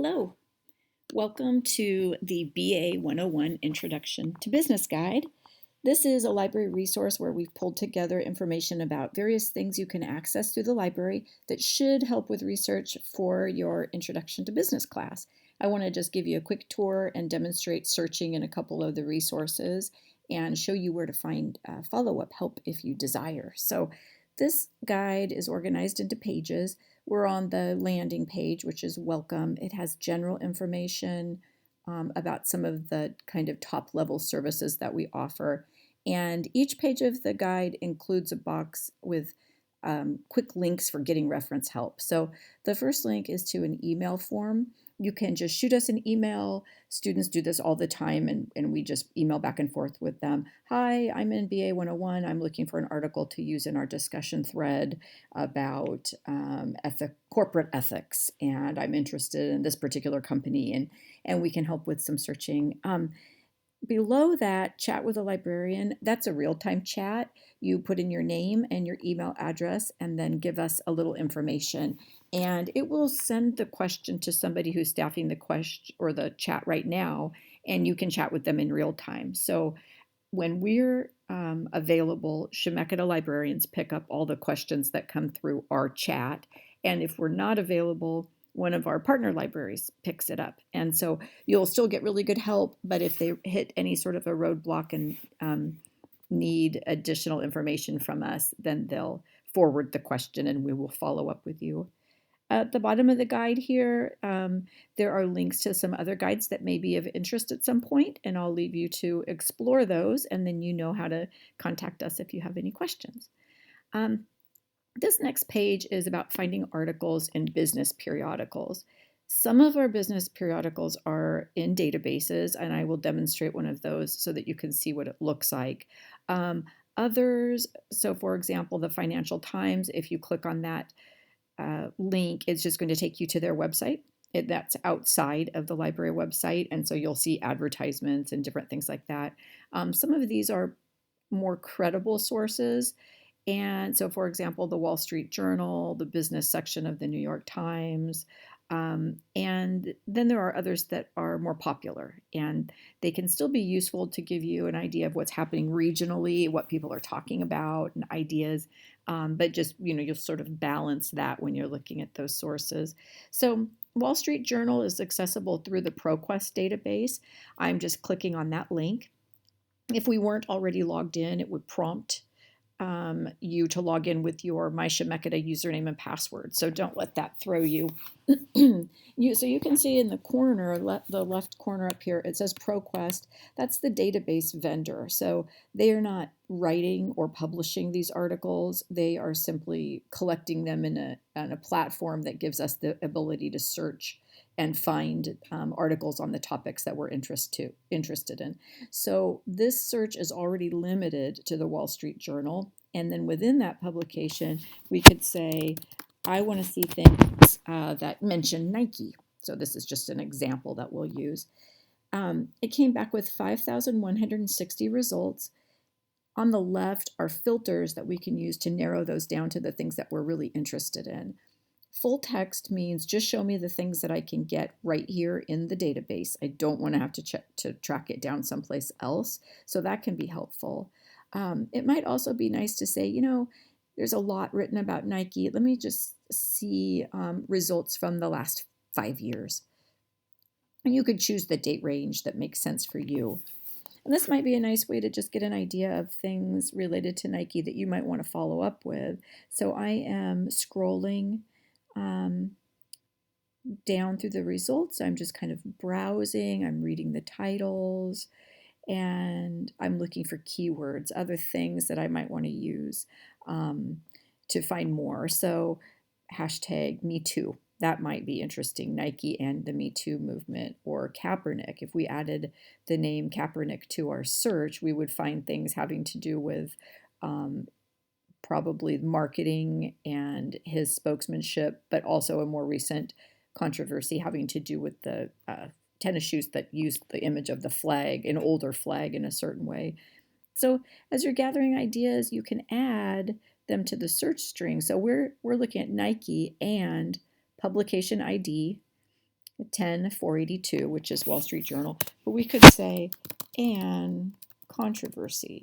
Hello, welcome to the BA 101 Introduction to Business Guide. This is a library resource where we've pulled together information about various things you can access through the library that should help with research for your Introduction to Business class. I want to just give you a quick tour and demonstrate searching in a couple of the resources and show you where to find follow-up help if you desire. So this guide is organized into pages. We're on the landing page, which is welcome. It has general information about some of the kind of top level services that we offer. And each page of the guide includes a box with quick links for getting reference help. So the first link is to an email form. You can just shoot us an email. Students do this all the time, and we just email back and forth with them. Hi, I'm in BA 101. I'm looking for an article to use in our discussion thread about corporate ethics, and I'm interested in this particular company, and we can help with some searching. Below that, chat with a librarian, that's a real-time chat. You put in your name and your email address and then give us a little information. And it will send the question to somebody who's staffing the question or the chat right now, and you can chat with them in real time. So when we're available, Chemeketa librarians pick up all the questions that come through our chat. And if we're not available, one of our partner libraries picks it up. And so you'll still get really good help, but if they hit any sort of a roadblock and need additional information from us, then they'll forward the question and we will follow up with you. At the bottom of the guide here, there are links to some other guides that may be of interest at some point, and I'll leave you to explore those, and then you know how to contact us if you have any questions. This next page is about finding articles in business periodicals. Some of our business periodicals are in databases, and I will demonstrate one of those so that you can see what it looks like. Others, so for example, the Financial Times, if you click on that link, it's just going to take you to their website. That's outside of the library website, and so you'll see advertisements and different things like that. Some of these are more credible sources. And so, for example, the Wall Street Journal, the business section of the New York Times, and then there are others that are more popular, and they can still be useful to give you an idea of what's happening regionally, what people are talking about, and ideas. But just, you'll sort of balance that when you're looking at those sources. So Wall Street Journal is accessible through the ProQuest database. I'm just clicking on that link. If we weren't already logged in, it would prompt you to log in with your My Chemeketa username and password. So don't let that throw you. So you can see in the corner, the left corner up here, it says ProQuest. That's the database vendor. So they are not writing or publishing these articles. They are simply collecting them in a platform that gives us the ability to search and find articles on the topics that we're interested in. So this search is already limited to the Wall Street Journal. And then within that publication, we could say, I want to see things that mention Nike. So this is just an example that we'll use. It came back with 5,160 results. On the left are filters that we can use to narrow those down to the things that we're really interested in. Full text means just show me the things that I can get right here in the database. I don't want to have to track it down someplace else, so that can be helpful. It might also be nice to say, there's a lot written about Nike. Let me just see results from the last 5 years. And you could choose the date range that makes sense for you. And this might be a nice way to just get an idea of things related to Nike that you might want to follow up with. So I am scrolling down through the results. I'm just kind of browsing. I'm reading the titles, and I'm looking for keywords, other things that I might want to use to find more. So hashtag Me Too. That might be interesting, Nike and the Me Too movement, or Kaepernick. If we added the name Kaepernick to our search, we would find things having to do with probably marketing and his spokesmanship, but also a more recent controversy having to do with the tennis shoes that used the image of the flag, an older flag, in a certain way. So as you're gathering ideas, you can add them to the search string. So we're looking at Nike and publication ID 10482, which is Wall Street Journal, but we could say and controversy,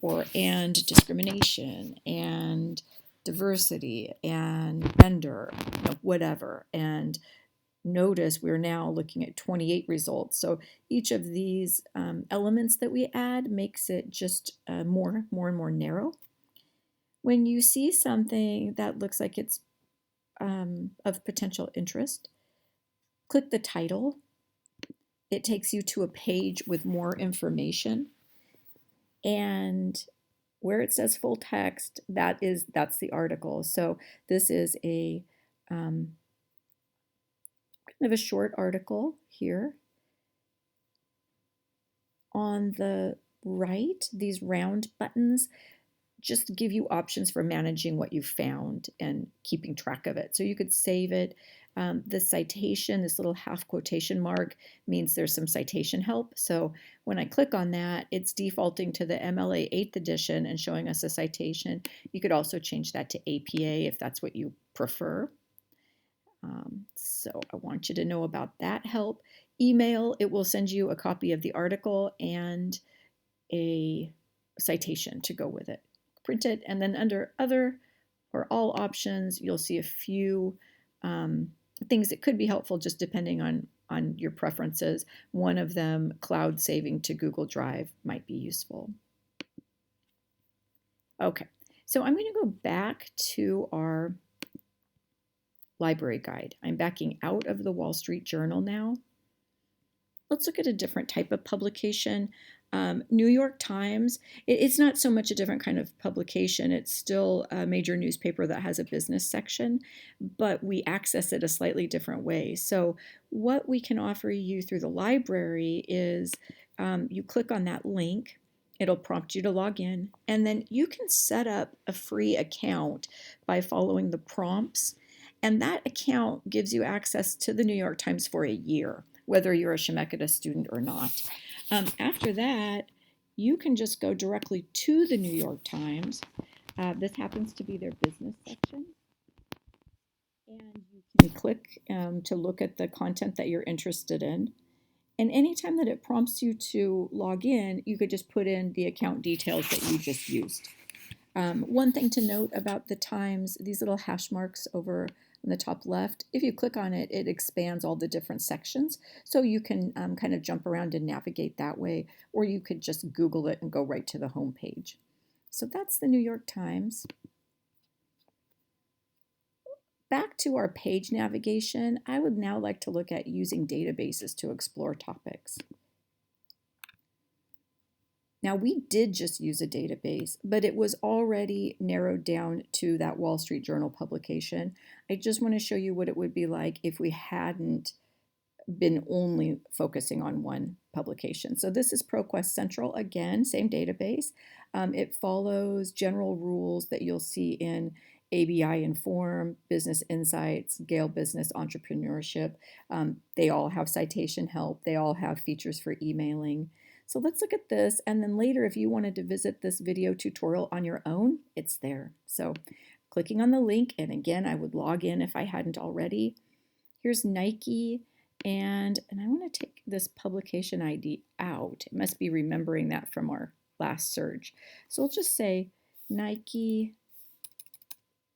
or and discrimination, and diversity, and gender, whatever. And notice we're now looking at 28 results. So each of these elements that we add makes it just more and more narrow. When you see something that looks like it's of potential interest, click the title. It takes you to a page with more information. And where it says full text, that's the article. So this is a kind of a short article here. On the right, these round buttons just give you options for managing what you found and keeping track of it. So you could save it. The citation, this little half quotation mark, means there's some citation help. So when I click on that, it's defaulting to the MLA 8th edition and showing us a citation. You could also change that to APA if that's what you prefer. So I want you to know about that help. Email, it will send you a copy of the article and a citation to go with it. Print it, and then under other or all options, you'll see a few things that could be helpful just depending on your preferences. One of them, cloud saving to Google Drive, might be useful. Okay, so I'm going to go back to our library guide. I'm backing out of the Wall Street Journal now. Let's look at a different type of publication. New York Times, it's not so much a different kind of publication. It's still a major newspaper that has a business section, but we access it a slightly different way. So what we can offer you through the library is you click on that link. It'll prompt you to log in, and then you can set up a free account by following the prompts, and that account gives you access to the New York Times for a year, whether you're a Chemeketa student or not. After that, you can just go directly to the New York Times. This happens to be their business section. And you can click to look at the content that you're interested in. And anytime that it prompts you to log in, you could just put in the account details that you just used. One thing to note about the Times, these little hash marks over on the top left, if you click on it, it expands all the different sections. So you can kind of jump around and navigate that way, or you could just Google it and go right to the home page. So that's the New York Times. Back to our page navigation, I would now like to look at using databases to explore topics. Now, we did just use a database, but it was already narrowed down to that Wall Street Journal publication. I just want to show you what it would be like if we hadn't been only focusing on one publication. So this is ProQuest Central, again, same database. It follows general rules that you'll see in ABI Inform, Business Insights, Gale Business Entrepreneurship. They all have citation help. They all have features for emailing. So let's look at this, and then later if you wanted to visit this video tutorial on your own, it's there. So clicking on the link, and again, I would log in if I hadn't already. Here's Nike, and I want to take this publication ID out. It must be remembering that from our last search. So we'll just say Nike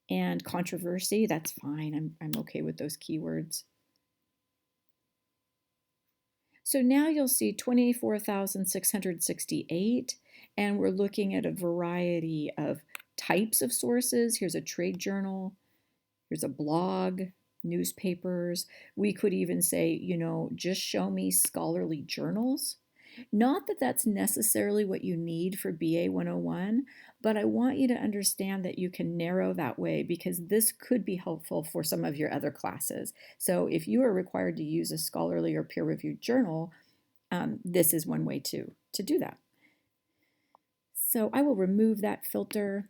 and controversy. That's fine. I'm okay with those keywords. So now you'll see 24,668, and we're looking at a variety of types of sources. Here's a trade journal, here's a blog, newspapers. We could even say, just show me scholarly journals. Not that that's necessarily what you need for BA 101, but I want you to understand that you can narrow that way because this could be helpful for some of your other classes. So if you are required to use a scholarly or peer-reviewed journal, this is one way to do that. So I will remove that filter.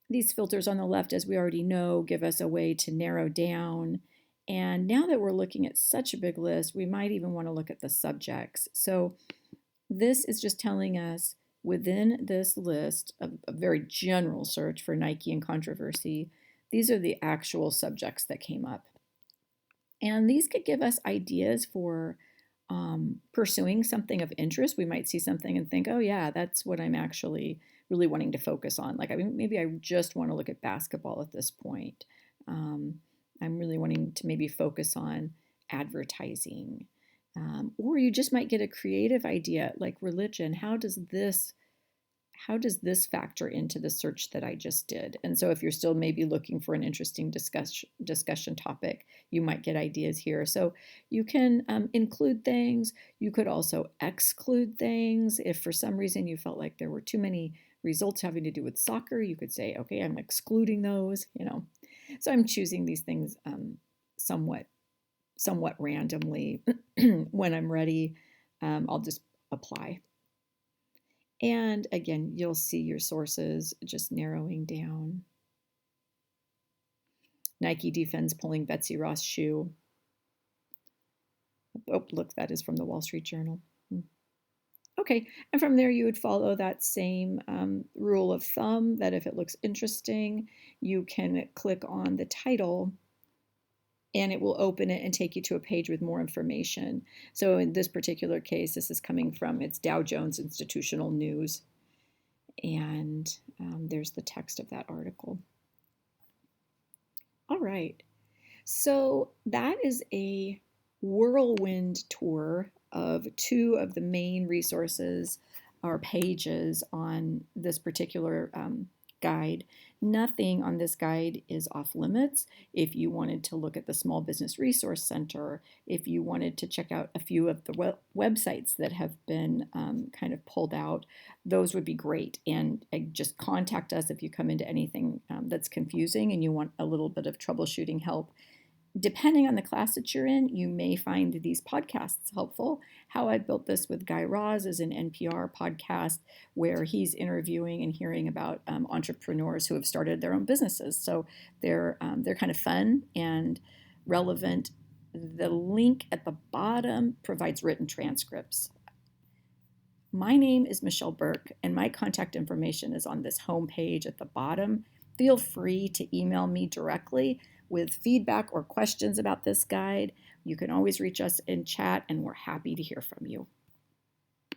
These filters on the left, as we already know, give us a way to narrow down. And now that we're looking at such a big list, we might even want to look at the subjects. So this is just telling us within this list, a very general search for Nike and controversy, these are the actual subjects that came up. And these could give us ideas for pursuing something of interest. We might see something and think, oh, yeah, that's what I'm actually really wanting to focus on. Like, I mean, maybe I just want to look at basketball at this point. Um, I'm really wanting to maybe focus on advertising. Or you just might get a creative idea like religion. How does this factor into the search that I just did? And so if you're still maybe looking for an interesting discussion topic, you might get ideas here. So you can include things. You could also exclude things. If for some reason you felt like there were too many results having to do with soccer, you could say, okay, I'm excluding those. So I'm choosing these things somewhat randomly. When I'm ready, I'll just apply. And again, you'll see your sources just narrowing down. Nike defends pulling Betsy Ross shoe. Oh, look, that is from the Wall Street Journal. Okay, and from there you would follow that same rule of thumb that if it looks interesting, you can click on the title and it will open it and take you to a page with more information. So in this particular case, this is coming from it's Dow Jones Institutional News. And there's the text of that article. All right. So that is a whirlwind tour of two of the main resources or pages on this particular guide. Nothing on this guide is off limits. If you wanted to look at the Small Business Resource Center, if you wanted to check out a few of the websites that have been kind of pulled out, those would be great. And just contact us if you come into anything that's confusing and you want a little bit of troubleshooting help. Depending on the class that you're in, you may find these podcasts helpful. How I Built This with Guy Raz is an NPR podcast where he's interviewing and hearing about entrepreneurs who have started their own businesses. So they're kind of fun and relevant. The link at the bottom provides written transcripts. My name is Michelle Burke, and my contact information is on this home page at the bottom. Feel free to email me directly with feedback or questions about this guide. You can always reach us in chat, and we're happy to hear from you.